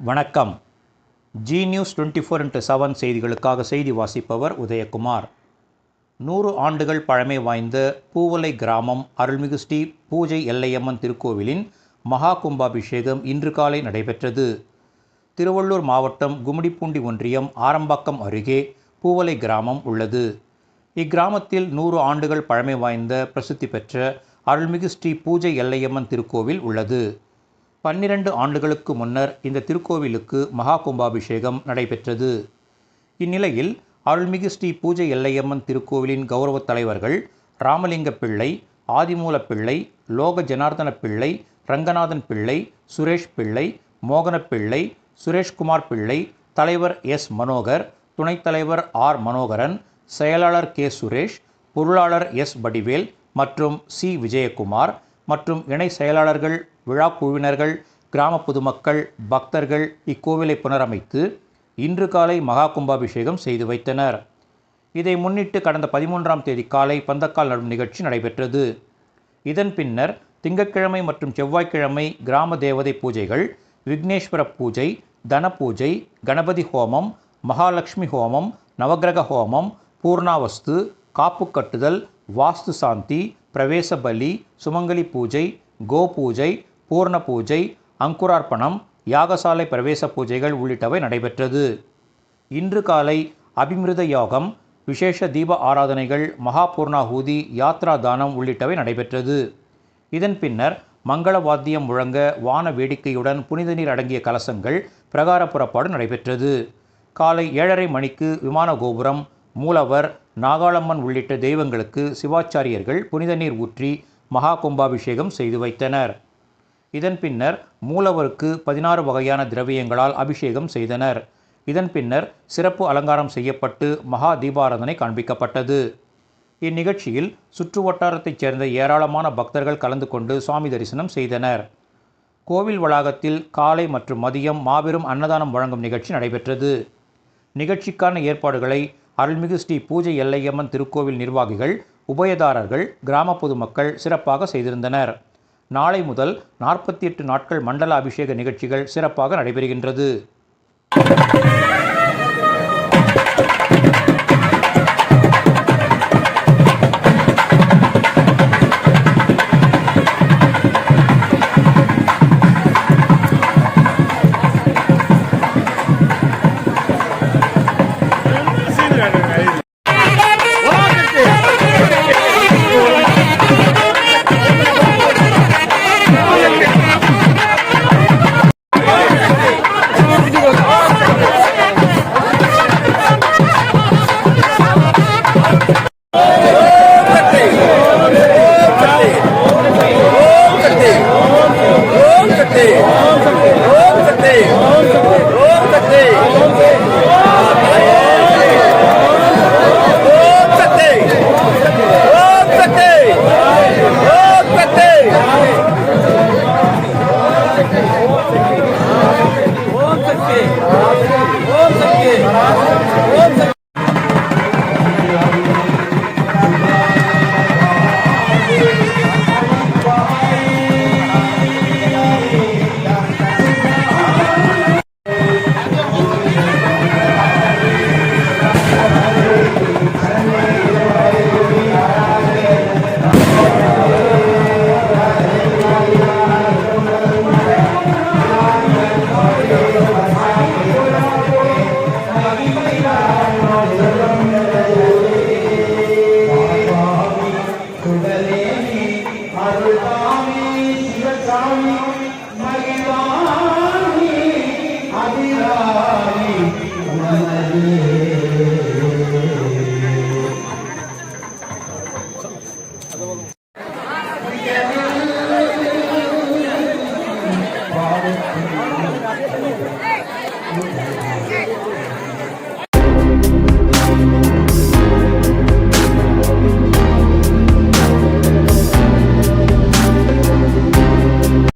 வணக்கம். G news 24x7 செய்திகளுக்காக செய்தி வாசிப்பவர் உதயகுமார். 100 ஆண்டுகள் பழமை வாய்ந்த பூவலை கிராமம் அருள்மிகு ஸ்ரீ பூஜை எல்லையம்மன் திருக்கோவிலின் மகா கும்பாபிஷேகம் இன்று காலை நடைபெற்றது. திருவள்ளூர் மாவட்டம் கும்மிடிப்பூண்டி ஒன்றியம் ஆரம்பாக்கம் அருகே பூவலை கிராமம் உள்ளது. இக்கிராமத்தில் 100 ஆண்டுகள் பழமை வாய்ந்த பிரசித்தி பெற்ற அருள்மிகு ஸ்ரீ பூஜை எல்லையம்மன் திருக்கோவில் உள்ளது. 12 ஆண்டுகளுக்கு முன்னர் இந்த திருக்கோவிலுக்கு மகா கும்பாபிஷேகம் நடைபெற்றது. இந்நிலையில் அருள்மிகு ஸ்ரீ பூஜை எல்லையம்மன் திருக்கோவிலின் கௌரவ தலைவர்கள் ராமலிங்க பிள்ளை, ஆதிமூல பிள்ளை, லோக ஜனார்தன பிள்ளை, ரங்கநாதன் பிள்ளை, சுரேஷ் பிள்ளை, மோகன பிள்ளை, சுரேஷ்குமார் பிள்ளை, தலைவர் எஸ் மனோகர், துணைத் தலைவர் ஆர் மனோகரன், செயலாளர் கே சுரேஷ், பொருளாளர் எஸ் வடிவேல் மற்றும் சி விஜயகுமார் மற்றும் இணை செயலாளர்கள், விழா குழுவினர்கள், கிராம பொதுமக்கள், பக்தர்கள் இக்கோவிலை புனரமைத்து இன்று காலை மகா கும்பாபிஷேகம் செய்து வைத்தனர். இதை முன்னிட்டு கடந்த 13ஆம் தேதி காலை பந்தக்கால் நடும் நிகழ்ச்சி நடைபெற்றது. இதன் பின்னர் திங்கட்கிழமை மற்றும் செவ்வாய்க்கிழமை கிராம தேவதை பூஜைகள், விக்னேஸ்வர பூஜை, தன பூஜை, கணபதி ஹோமம், மகாலட்சுமி ஹோமம், நவக்கிரக ஹோமம், பூர்ணாவஸ்து, காப்பு கட்டுதல், வாஸ்து சாந்தி, பிரவேச பலி, சுமங்கலி பூஜை, கோ பூஜை, பூர்ண பூஜை, அங்குரார்ப்பணம், யாகசாலை பிரவேச பூஜைகள் உள்ளிட்டவை நடைபெற்றது. இன்று காலை அபிமிருத யோகம், விசேஷ தீப ஆராதனைகள், மகா பூர்ணாஹூதி, யாத்ரா தானம் உள்ளிட்டவை நடைபெற்றது. இதன் பின்னர் மங்கள வாத்தியம் முழங்க வான வேடிக்கையுடன் புனித நீர் அடங்கிய கலசங்கள் பிரகார புறப்பாடு நடைபெற்றது. காலை 7:30 மணிக்கு விமான கோபுரம், மூலவர், நாகாளம்மன் உள்ளிட்ட தெய்வங்களுக்கு சிவாச்சாரியர்கள் புனித நீர் ஊற்றி மகா கும்பாபிஷேகம் செய்து வைத்தனர். இதன் பின்னர் மூலவருக்கு 16 வகையான திரவியங்களால் அபிஷேகம் செய்தனர். இதன் பின்னர் சிறப்பு அலங்காரம் செய்யப்பட்டு மகா தீபாராதனை காண்பிக்கப்பட்டது. இந்நிகழ்ச்சியில் சுற்று வட்டாரத்தைச் சேர்ந்த ஏராளமான பக்தர்கள் கலந்து கொண்டு சுவாமி தரிசனம் செய்தனர். கோவில் வளாகத்தில் காலை மற்றும் மதியம் மாபெரும் அன்னதானம் வழங்கும் நிகழ்ச்சி நடைபெற்றது. நிகழ்ச்சிக்கான ஏற்பாடுகளை அருள்மிகு ஸ்ரீ பூஜை எல்லையம்மன் திருக்கோவில் நிர்வாகிகள், உபயதாரர்கள், கிராம பொதுமக்கள் சிறப்பாக செய்திருந்தனர். நாளை முதல் 48 நாட்கள் மண்டல அபிஷேக நிகழ்ச்சிகள் சிறப்பாக நடைபெறுகின்றது.